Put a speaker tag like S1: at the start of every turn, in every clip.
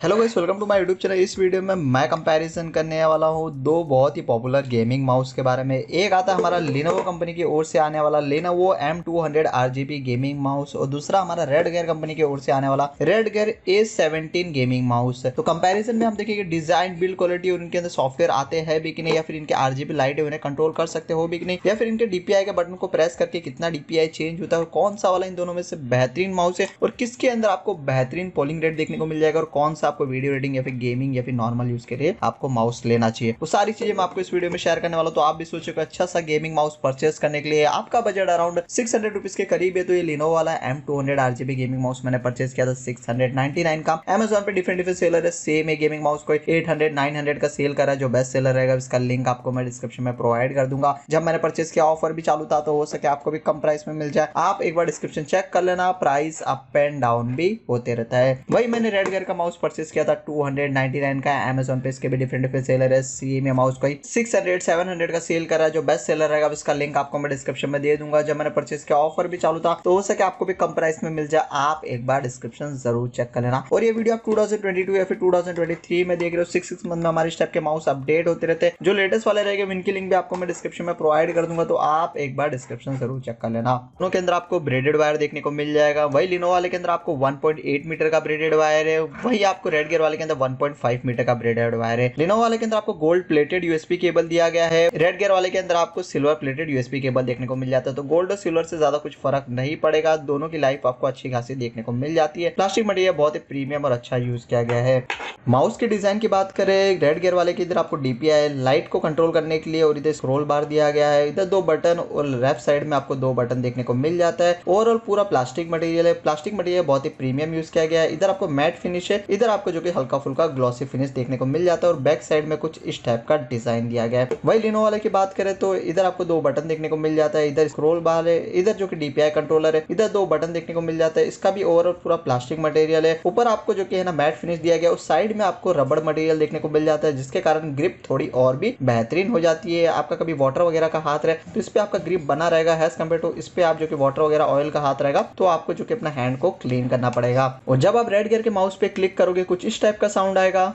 S1: Hello guys, welcome to my YouTube channel. इस video में मैं कंपैरिजन करने वाला हूँ दो बहुत ही पॉपुलर गेमिंग माउस के बारे में। एक आता है हमारा Lenovo कंपनी की ओर से आने वाला Lenovo M200 RGB gaming mouse और दूसरा हमारा रेडगियर कंपनी की ओर से आने वाला रेडगियर A17 गेमिंग माउस। तो कंपैरिजन में हम देखेंगे डिजाइन, बिल्ड क्वालिटी और इनके अंदर सॉफ्टवेयर आते हैं भी कि नहीं, या फिर इनके RGB लाइट उन्हें कंट्रोल कर सकते हो भी कि नहीं, या फिर इनके DPI के बटन को प्रेस करके कितना DPI चेंज होता है और कौन सा वाला इन दोनों में से बेहतरीन माउस है और किसके अंदर आपको बेहतरीन पोलिंग रेट देखने को मिल जाएगा और कौन सा आपको वीडियो रेटिंग या फिर गेमिंग या फिर नॉर्मल यूज के लिए आपको माउस लेना चाहिए। वो सारी चीजें मैं आपको इस वीडियो में शेयर करने वाला हूं। तो आप भी सोचो कि अच्छा सा गेमिंग माउस परचेस करने के लिए आपका बजट अराउंड 600 रुपीज के करीब है, तो ये Lenovo वाला M200 RGB गेमिंग माउस मैंने परचेस किया था 699 का। Amazon पे डिफरेंट सेलर है, सेम है गेमिंग माउस को 800 900 का सेल कर रहा है। जो बेस्ट सेलर रहेगा इसका लिंक आपको मैं डिस्क्रिप्शन में प्रोवाइड कर दूंगा। जब मैंने परचेस किया ऑफर भी चालू था, तो हो सके आपको भी कम प्राइस में मिल जाए। आप एक बार डिस्क्रिप्शन चेक कर लेना, प्राइस अप एंड डाउन भी होते रहता है। वही मैंने रेडगियर का माउस परचेस किया था 299 का। Amazon पे इसके भी डिफरेंट सेलर है, सेम है माउस को 600 700 का सेल कर रहा है। जो बेस्ट सेलर रहेगा इसका लिंक आपको मैं डिस्क्रिप्शन में दे दूंगा। जब मैंने परचेस किया ऑफर भी चालू था, तो हो सके आपको भी कम प्राइस में मिल जाए। आप एक बार डिस्क्रिप्शन जरूर चेक कर लेना। और ये वीडियो आप 2022 या फिर 2023 में देख रहे हो, 6 मंथ में हमारे टाइप के माउस अपडेट होते रहते हैं। जो लेटेस्ट वाले रहेंगे उनकी लिंक भी आपको मैं डिस्क्रिप्शन में प्रोवाइड कर दूंगा, तो आप एक बार डिस्क्रिप्शन जरूर चेक कर लेना। दोनों के अंदर आपको ब्रेडेड वायर देखने को मिल जाएगा। वही Lenovo वाले के अंदर आपको 1.8 मीटर का ब्रेडेड वायर है, वही आपको रेडगियर वाले के अंदर 1.5 मीटर का ब्रेडेड वायर है। Lenovo वाले के अंदर आपको गोल्ड प्लेटेड यूएसबी केबल दिया गया है, रेडगियर वाले के अंदर आपको सिल्वर प्लेटेड यूएसबी केबल देखने को मिल जाता है। तो गोल्ड और सिल्वर से ज्यादा कुछ फर्क नहीं पड़ेगा, दोनों की लाइफ आपको अच्छी खासी देखने को मिल जाती है। प्लास्टिक मटेरियल बहुत ही प्रीमियम और अच्छा यूज किया गया है। माउस के डिजाइन की बात करें, रेडगियर वाले के इधर आपको DPI लाइट को कंट्रोल करने के लिए और इधर स्क्रॉल बार दिया गया है। इधर 2 बटन और लेफ्ट साइड में आपको 2 बटन देखने को मिल जाता है। ओवरऑल पूरा प्लास्टिक मटेरियल है, प्लास्टिक मटेरियल बहुत ही प्रीमियम यूज किया गया है। इधर आपको मैट फिनिश है, इधर आपको जो कि हल्का फुल्का ग्लॉसी फिनिश देखने को मिल जाता है और बैक साइड में कुछ इस टाइप का डिजाइन दिया गया है। वही Lenovo वाले की बात करें तो इधर आपको 2 बटन देखने को मिल जाता है, इधर स्क्रॉल बार है, इधर जो कि DPI कंट्रोलर है, इधर 2 बटन देखने को मिल जाता है। इसका भी ओवरऑल पूरा प्लास्टिक मटेरियल है। ऊपर आपको जो कि है ना मैट फिनिश दिया गया, उस साइड में आपको रबड़ मटेरियल देखने को मिल जाता है, जिसके कारण ग्रिप थोड़ी और भी बेहतरीन हो जाती है। आपका कभी वाटर वगैरह का हाथ रहे तो इस पे आपका ग्रिप बना रहेगा, एज कम्पेयर टू इस पे आप जो कि वाटर वगैरह ऑयल का हाथ रहेगा तो आपको जो कि अपना हैंड को क्लीन करना पड़ेगा। और जब आप रेडगियर के माउस पे क्लिक करोगे कुछ इस टाइप का साउंड आएगा।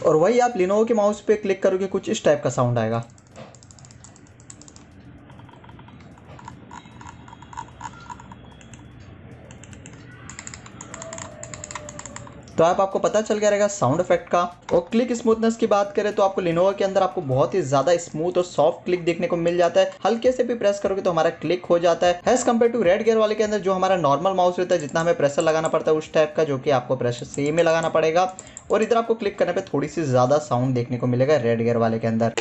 S1: और वही आप Lenovo के माउस पे क्लिक करोगे कुछ इस टाइप का साउंड आएगा। तो आपको पता चल गया रहेगा साउंड इफेक्ट का। और क्लिक स्मूथनेस की बात करें तो आपको Lenovo के अंदर आपको बहुत ही ज्यादा स्मूथ और सॉफ्ट क्लिक देखने को मिल जाता है। हल्के से भी प्रेस करोगे तो हमारा क्लिक हो जाता है, एज कम्पेयर टू रेडगियर वाले के अंदर जो हमारा नॉर्मल माउस रहता है, जितना हमें प्रेशर लगाना पड़ता है उस टाइप का जो कि आपको प्रेशर सेम ही लगाना पड़ेगा। और इधर आपको क्लिक करने पर थोड़ी सी ज्यादा साउंड देखने को मिलेगा रेडगियर वाले के अंदर।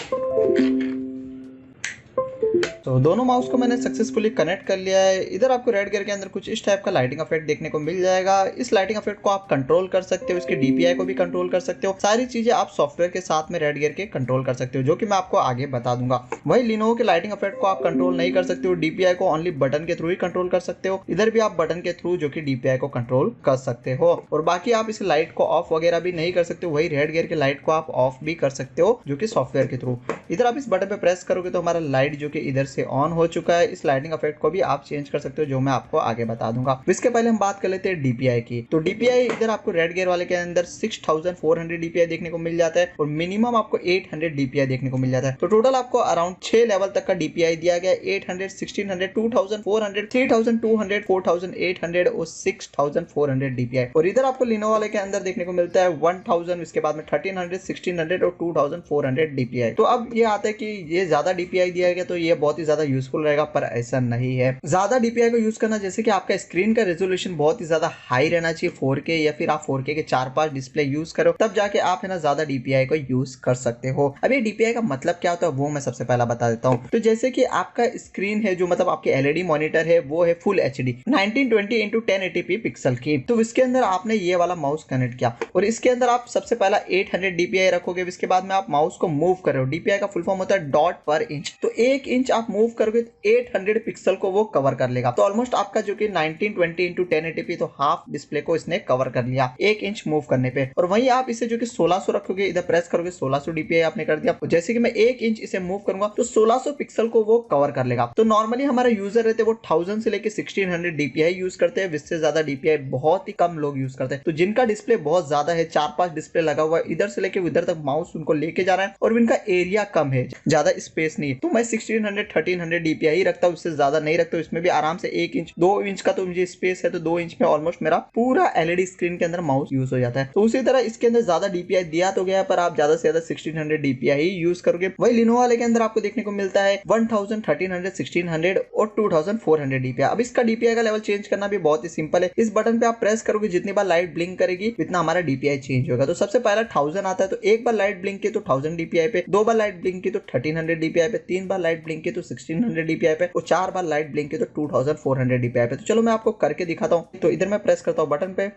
S1: तो दोनों माउस को मैंने सक्सेसफुली कनेक्ट कर लिया है। इधर आपको रेडगियर के अंदर कुछ इस टाइप का लाइटिंग इफेक्ट देखने को मिल जाएगा। इस लाइटिंग इफेक्ट को आप कंट्रोल कर सकते हो, इसके DPI को भी कंट्रोल कर सकते हो। सारी चीजें आप सॉफ्टवेयर के साथ में रेडगियर के कंट्रोल कर सकते हो, जो कि मैं आपको आगे बता दूंगा। वही Lenovo के लाइटिंग इफेक्ट को आप कंट्रोल नहीं कर सकते हो, DPI को ओनली बटन के थ्रू ही कंट्रोल कर सकते हो। इधर भी आप बटन के थ्रू जो कि DPI को कंट्रोल कर सकते हो। और बाकी आप इस लाइट को ऑफ वगैरह भी नहीं कर सकते हो। वही रेडगियर के लाइट को आप ऑफ भी कर सकते हो, जो कि सॉफ्टवेयर के थ्रू। इधर आप इस बटन पे प्रेस करोगे तो हमारा लाइट जो कि इधर से ऑन हो चुका है। इस लाइटिंग इफेक्ट को भी आप चेंज कर सकते हो, जो मैं आपको आगे बता दूंगा। इसके पहले हम बात कर लेते हैं DPI की। तो DPI इधर आपको रेडगियर वाले के अंदर 6400 DPI देखने को मिल जाता है और मिनिमम आपको 800 DPI देखने को मिल जाता है। तो टोटल आपको अराउंड 6 लेवल तक का DPI दिया गया है, 800 1600 2400 3200 4800 और 6400 DPI। और इधर आपको Lenovo वाले के अंदर देखने को मिलता है 1000, इसके बाद में 1300 1600 और 2400 DPI। तो अब ये आता है कि ये ज्यादा DPI दिया गया तो ये बहुत ही ज्यादा यूजफुल रहेगा, पर ऐसा नहीं है। ज्यादा DPI को यूज करना, जैसे कि आपका स्क्रीन का रेजोल्यूशन बहुत ही ज्यादा हाई रहना चाहिए 4K, या फिर आप 4K के 4-5 डिस्प्ले यूज करो, तब जाके आप है ना ज्यादा DPI को यूज कर सकते हो। अब ये DPI का मतलब क्या होता है वो मैं सबसे पहला बता देता हूँ। तो जैसे कि आपका स्क्रीन है, जो मतलब आपके LED मॉनिटर है, वो है full HD 1920 x 1080p pixel की। तो इसके अंदर आपने ये वाला माउस कनेक्ट किया और इसके अंदर आप सबसे पहला 800 DPI रखोगे। इसके बाद में आप माउस को मूव करो, DPI का फुल फॉर्म होता है डॉट पर इंच। तो 1 इंच आप मूव करोगे तो 800 पिक्सल को वो कवर कर लेगा। तो ऑलमोस्ट आपका जो कि 1920 × 1080p तो हाफ डिस्प्ले को इसने कवर कर लिया 1 इंच मूव करने पे। और वहीं आप इसे जो कि 1600 रखोगे, इधर प्रेस करोगे 1600 DPI आपने कर दिया। जैसे कि मैं 1 इंच इसे मूव करूंगा तो 1600 पिक्सल को वो कवर कर लेगा। तो नॉर्मली हमारा यूजर रहते हैं वो 1000 से लेके 1600 DPI यूज करते हैं, इससे ज्यादा DPI बहुत ही कम लोग यूज करते हैं। तो जिनका डिस्प्ले बहुत ज्यादा है, 4-5 डिस्प्ले लगा हुआ है, इधर से लेके उधर तक माउस उनको लेके जा रहा है और इनका एरिया कम है, ज्यादा स्पेस नहीं है, तो मैं 1600-1300 DPI ही रखता हूँ, उससे ज्यादा नहीं रखता हूँ। इसमें भी आराम से 1 इंच 2 इंच का तो मुझे स्पेस है, तो 2 इंच में ऑलमोस्ट मेरा पूरा LED स्क्रीन के अंदर माउस यूज हो जाता है। तो उसी तरह इसके अंदर ज्यादा DPI दिया तो गया, पर आप ज्यादा से ज्यादा 1600 DPI ही यूज करोगे। वही लिनोवो वाले के अंदर आपको देखने को मिलता है 1000, 1300, 1600 और 2400 DPI। अब इसका DPI का लेवल चेंज करना भी बहुत ही सिंपल है। इस बटन पे आप प्रेस करोगे, जितनी बार लाइट ब्लिंक करेगी उतना हमारा DPI चेंज होगा। तो सबसे पहला 1000 आता है, तो एक बार लाइट ब्लिंक की तो 1000 DPI पे, 2 बार लाइट ब्लिंक की तो 1300 DPI पे, 3 बार लाइट ब्लिंक की तो 1600 DPI पे और 4 बार लाइट ब्लिंक की तो 2400 DPI पे। तो चलो मैं आपको करके दिखाता हूँ। तो इधर मैं प्रेस करता हूँ बटन पे,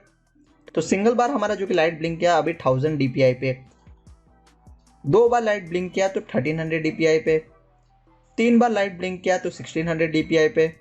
S1: तो सिंगल बार हमारा जो कि लाइट ब्लिंक किया अभी 1000 DPI पे, 2 बार लाइट ब्लिंक किया तो 1300 DPI पे, 3 बार लाइट ब्लिंक किया तो 1600 DPI पे,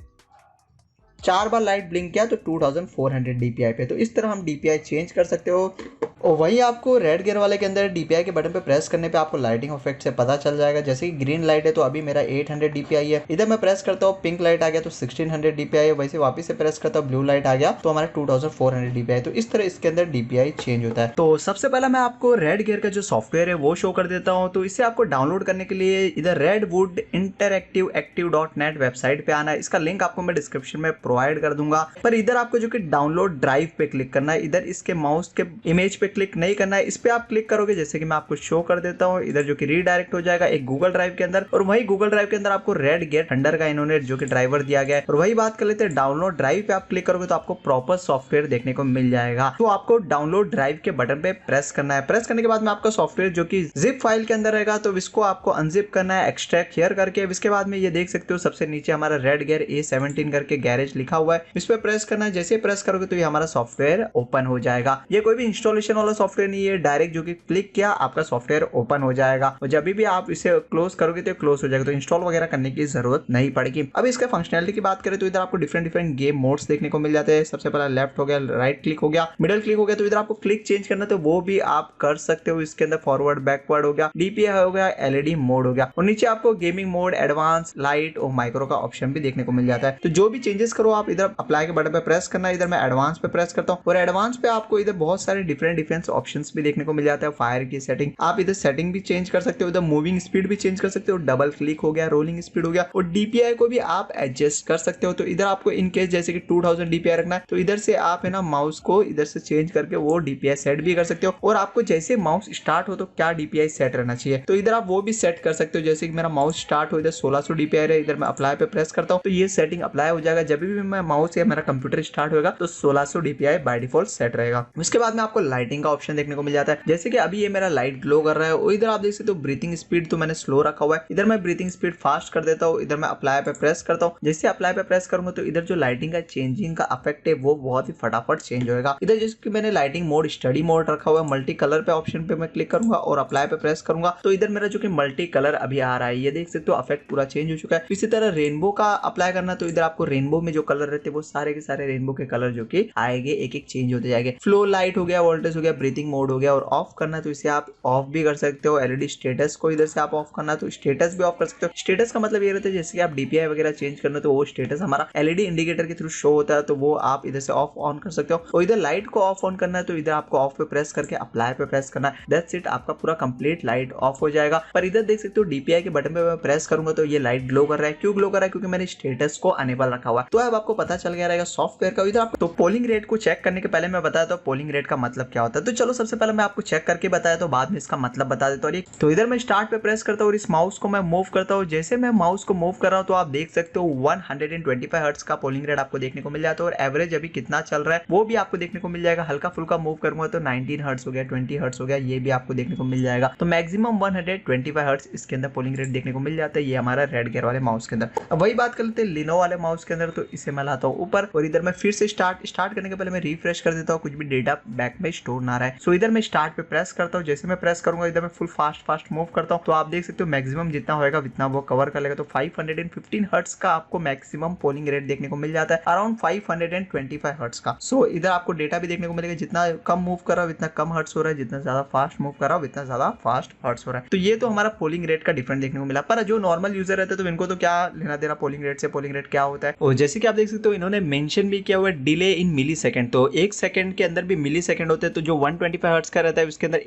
S1: 4 बार लाइट ब्लिंक किया तो 2400 DPI पे। तो इस तरह हम DPI चेंज कर सकते हो। और वहीं आपको रेड गियर वाले के अंदर DPI के बटन पे प्रेस करने पे आपको लाइटिंग इफेक्ट से पता चल जाएगा। जैसे कि ग्रीन लाइट है तो अभी मेरा 800 DPI है, इधर मैं प्रेस करता हूँ पिंक लाइट आ गया तो 1600 DPI है, वैसे वापस से प्रेस करता हूँ ब्लू लाइट आ गया तो हमारा 2400 DPI। तो इस तरह इसके अंदर DPI चेंज होता है। तो सबसे पहला मैं आपको रेड गियर का जो सॉफ्टवेयर है वो शो कर देता हूँ। तो इसे आपको डाउनलोड करने के लिए इधर redwood interactive-active.net वेबसाइट पे आना है। इसका लिंक आपको मैं डिस्क्रिप्शन में प्रोवाइड कर दूंगा। पर इधर आपको जो कि डाउनलोड ड्राइव पे क्लिक करना है, इधर इसके माउस के इमेज पे क्लिक नहीं करना है, इस पे आप क्लिक करोगे जैसे कि मैं आपको शो कर देता हूँ, इधर जो कि रीडायरेक्ट हो जाएगा एक गूगल ड्राइव के अंदर। और वही गूगल ड्राइव के अंदर आपको रेड गियर थंडर का इन्होंने जो कि ड्राइवर दिया गया है। और वही बात कर लेते हैं डाउनलोड ड्राइव पे आप क्लिक करोगे तो आपको प्रॉपर सॉफ्टवेयर देखने को मिल जाएगा। तो आपको डाउनलोड ड्राइव के बटन पे प्रेस करना है। प्रेस करने के बाद में आपका सॉफ्टवेयर जो कि जिप फाइल के अंदर रहेगा, तो इसको आपको अनजिप करना है एक्सट्रैक्ट हियर करके। इसके बाद में ये देख सकते हो सबसे नीचे हमारा रेड गियर A17 करके गैरेज लिखा हुआ है, इस पे प्रेस करना है। जैसे प्रेस करोगे तो ये हमारा सॉफ्टवेयर ओपन हो जाएगा। ये कोई भी इंस्टॉलेशन वाला सॉफ्टवेयर नहीं है, डायरेक्ट जो कि क्लिक किया आपका सॉफ्टवेयर ओपन हो जाएगा। और जब भी आप इसे क्लोज करोगे तो क्लोज हो जाएगा, तो इंस्टॉल वगैरह करने की जरूरत नहीं पड़ेगी। अब इसका फंक्शनैलिटी की बात करें तो इधर आपको डिफरेंट गेम मोड्स देखने को मिल जाते हैं। सबसे पहला लेफ्ट हो गया, राइट क्लिक हो गया, मिडिल क्लिक हो गया। तो इधर आपको क्लिक चेंज करना तो वो भी आप कर सकते हो। इसके अंदर फॉरवर्ड बैकवर्ड हो गया, DPI हो गया, LED मोड हो गया। और नीचे आपको गेमिंग मोड, एडवांस, लाइट और माइक्रो का ऑप्शन भी देखने को मिल जाता है। तो जो भी चेंजेस करो आप इधर अप्लाई के बटन पे प्रेस करना है। इधर मैं एडवांस पे प्रेस करता हूँ और एडवांस पे आपको इधर बहुत सारे डिफरेंट ऑप्शंस भी देखने को मिल जाता है। फायर की सेटिंग, आप इधर सेटिंग भी चेंज कर सकते हो, इधर मूविंग स्पीड भी चेंज कर सकते हो, डबल क्लिक हो गया, रोलिंग स्पीड हो गया, और DPI को भी आप एडजस्ट कर सकते हो। तो इधर आपको इन केस जैसे कि 2000 DPI रखना है तो इधर से आप है ना माउस को इधर से चेंज करके वो DPI सेट भी कर सकते हो। और आपको जैसे माउस स्टार्ट हो तो क्या DPI सेट रहना चाहिए तो इधर आप वो भी सेट कर सकते हो। जैसे कि मेरा माउस स्टार्ट हो इधर 1600 DPI है, इधर मैं अप्लाई पे प्रेस करता हूँ तो ये सेटिंग अप्लाई हो जाएगा। जब भी मैं माउस या मेरा कंप्यूटर स्टार्ट होगा तो 1600 DPI बाय डिफॉल्ट सेट रहेगा। उसके बाद में आपको लाइटिंग का ऑप्शन देखने को मिल जाता है। जैसे कि अभी ये मेरा लाइट ग्लो कर रहा है और इधर आप देख सकते हो ब्रीथिंग स्पीड तो मैंने स्लो रखा हुआ है, इधर मैं ब्रीथिंग स्पीड फास्ट कर देता हूँ। इधर मैं अप्लाई पे प्रेस करता हूँ, जैसे अप्लाई पे प्रेस करूंगा तो इधर जो लाइटिंग का चेंजिंग का इफेक्ट है वो बहुत ही फटाफट चेंज होगा। इधर जैसे मैंने लाइटिंग मोड स्टडी मोड रखा हुआ है, मल्टी कलर पे ऑप्शन पे मैं क्लिक करूंगा और अप्लाई पे प्रेस करूंगा तो इधर मेरा जो कि मल्टी कलर अभी आ रहा है, ये देख सकते हो इफेक्ट पूरा चेंज हो चुका है। इसी तरह रेनबो का अप्लाई करना तो इधर आपको रेनबो में जो कलर रहते हैं वो सारे के सारे रेनबो के कलर जो कि आएंगे एक एक चेंज होते जाएंगे। फ्लो लाइट हो गया, वोल्टेज हो गया, ब्रीथिंग मोड हो गया। और ऑफ करना तो इसे आप ऑफ भी कर सकते हो। LED स्टेटस को इधर से आप ऑफ करना तो स्टेटस भी ऑफ कर सकते हो। स्टेटस का मतलब ये रहता है जैसे कि आप DPI वगैरह चेंज करना तो वो स्टेटस हमारा LED इंडिकेटर के थ्रू शो होता है, तो वो आप इधर से ऑफ ऑन कर सकते हो। और इधर लाइट को ऑफ ऑन करना है तो इधर आपको ऑफ पे प्रेस करके अप्लाई पे प्रेस करना है, दैट्स इट, आपका पूरा कंप्लीट लाइट ऑफ हो जाएगा। पर इधर देख सकते हो DPI के बटन पे मैं प्रेस करूंगा तो ये लाइट ग्लो कर रहा है। क्यों ग्लो कर रहा है? क्योंकि मैंने स्टेटस को अनेबल रखा हुआ है। तो अब आपको पता चल गया रहेगा सॉफ्टवेयर का। इधर आपको तो पोलिंग रेट को चेक करने के पहले मैं बताया तो पोलिंग रेट का मतलब क्या होता है। तो चलो सबसे पहले मैं आपको चेक करके बताया तो बाद में इसका मतलब बता देता हूँ। तो इधर मैं स्टार्ट पे प्रेस करता हूँ और इस माउस को मैं मूव करता हूँ। जैसे मैं माउस को मूव कर रहा हूँ तो आप देख सकते हो 125 हर्ट्ज का पोलिंग रेट आपको देखने को मिल जाता है। और एवरेज अभी कितना चल रहा है वो भी आपको देखने को मिल जाएगा। हल्का फुल्का मूव करूंगा तो 19 हर्ट्ज हो गया, 20 हर्ट्ज हो गया, ये भी आपको देखने को मिल जाएगा। तो मैक्सिमम 125 हर्ट्ज इसके अंदर पोलिंग रेट देखने को मिल जाता है, ये हमारा रेड गियर वाले माउस के अंदर। अब वही बात कर लेते हैं लिनो वाले माउस के अंदर, तो इसे से मैं लाता हूँ ऊपर और इधर मैं फिर से स्टार्ट करने के पहले मैं रिफ्रेश कर देता हूँ, कुछ भी डेटा बैक में स्टोर ना रहा है। सो इधर मैं स्टार्ट पे प्रेस करता हूँ, जैसे मैं प्रेस करूंगा इधर मैं फुल फास्ट मूव करता हूँ, तो आप देख सकते हो मैक्सिमम जितना होगा उतना वो कवर कर लेगा। तो 515 हर्ट्ज का आपको मैक्सिमम पोलिंग रेट देखने को मिल जाता है, अराउंड 525 हर्ट्ज का। सो इधर आपको डेटा भी देखने को मिलेगा, जितना कम मूव कर रहा है उतना कम हर्ट्ज हो रहा है, जितना ज्यादा फास्ट मूव कर रहा है उतना ज्यादा फास्ट हर्ट्ज हो रहा है। तो ये तो हमारा पोलिंग रेट का डिफरेंट देखने को मिला। पर जो नॉर्मल यूजर रहते हैं तो इनको तो क्या लेना देना पोलिंग रेट से, पोलिंग रेट क्या होता है। और जैसे कि आप देख सकते हो इन्होंने मेंशन भी किया हुआ है डिले इन मिली सेकंड, तो 1 सेकंड के अंदर भी मिली सेकंड होते हैं। तो जो 125 हर्ट्ज का रहता है उसके अंदर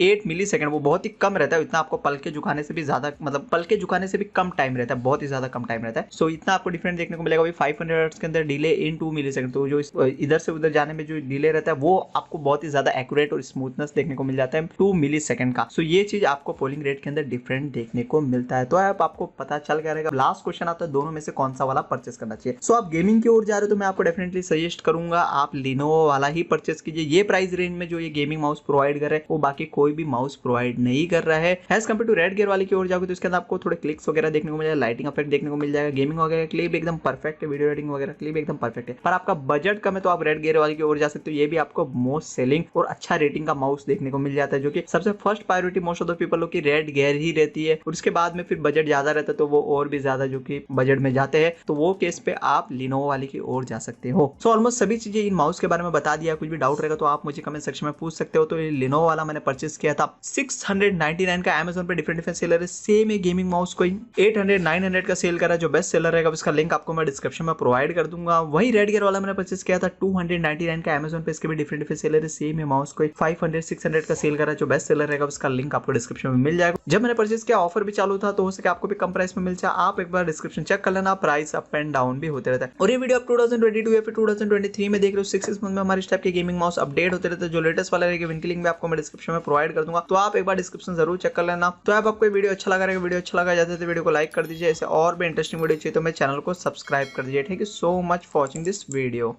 S1: 8 मिली सेकंड, वो बहुत ही कम रहता है। इतना आपको पल के झुकाने से भी ज्यादा, मतलब पल के झुकाने से भी कम टाइम रहता है, बहुत ही ज्यादा कम टाइम रहता है। सो इतना आपको डिफरेंट देखने को मिलेगा। 500 हर्ट्ज के अंदर डिले इन 2 मिली सेकंड, तो जो इधर से उधर जाने में जो डिले रहता है वो आपको बहुत ही ज्यादा एक्यूरेट और स्मूथनेस देखने को मिल जाता है 2 मिली सेकंड का। सो ये चीज आपको पोलिंग रेट के अंदर डिफरेंट देखने को मिलता है। तो आपको पता चल गया रहेगा। लास्ट क्वेश्चन आता है दोनों में से कौन सा वाला परचेस करना चाहिए। सो आप गेमिंग की ओर जा रहे हो तो मैं आपको डेफिनेटली सजेस्ट करूंगा आप लिनोवो वाला ही परचेस कीजिए। ये प्राइस रेंज में जो ये गेमिंग माउस प्रोवाइड कर रहा है वो बाकी कोई भी माउस प्रोवाइड नहीं कर रहा है। As compare to Redgear वाले की ओर जाओगे तो इसके अंदर आपको थोड़े क्लिक्स वगैरह देखने को मिल जाएगा, लाइटिंग इफेक्ट देखने को मिल जाएगा, गेमिंग वगैरह के लिए भी एकदम परफेक्ट है, वीडियो एडिटिंग वगैरह के लिए भी एकदम परफेक्ट है। पर आपका बजट कम है तो आप रेड गियर वाले की ओर जा सकते हो। ये भी आपको मोस्ट सेलिंग और अच्छा रेटिंग का माउस देखने को मिल जाता है, जो कि सबसे first priority most of the people की रेड गियर ही रहती है। और उसके बाद में फिर बजट ज्यादा रहता है तो वो और भी ज्यादा जो कि बजट में जाते हैं, तो वो केस पे आप लिनोवो वाले की ओर जा सकते हो। सो ऑलमोस्ट सभी चीजें इन माउस के बारे में बता दिया। कुछ भी डाउट रहेगा तो आप मुझे कमेंट सेक्शन में पूछ सकते हो। तो ये लिनोवो वाला मैंने परचेस किया था 699 का, अमेज़न पे डिफरेंट सेलर है। सेम है गेमिंग माउस कोई 800-900 का सेल कर रहा है। जो बेस्ट सेलर रहेगा उसका लिंक आपको मैं डिस्क्रिप्शन में प्रोवाइड कर दूंगा। वही रेड गियर वाला मैंने परचेस किया था 299 का, अमेज़न पे इसके भी डिफरेंट सेलर है। सेम है माउस कोई 500-600 का सेल कर रहा है। जो बेस्ट सेलर रहेगा उसका लिंक आपको डिस्क्रिप्शन में मिल जाएगा। जब मैंने परचेस किया ऑफर भी चालू था, तो हो सके आपको भी कम प्राइस में मिल जाए। आप एक बार डिस्क्रिप्शन चेक कर लेना, प्राइस अप एंड डाउन भी होते रहता है। और ये वीडियो आप 2022 या फिर 2023 में देख रहे हो। 6 मंथ में हमारे इस टाइप के गेमिंग माउस अपडेट होते रहते हैं। जो लेटेस्ट वाला रहेगा इनकी लिंक भी आपको मैं डिस्क्रिप्शन में प्रोवाइड कर दूंगा, तो आप एक बार डिस्क्रिप्शन जरूर चेक कर लेना। तो आपको वीडियो अच्छा लगा रहेगा, वीडियो अच्छा लगा जाता है तो वीडियो को लाइक कर दीजिए। ऐसे और भी इंटरेस्टिंग वीडियो चाहिए तो मेरे चैनल को सब्सक्राइब कर दीजिए। Thank you so much for watching this video.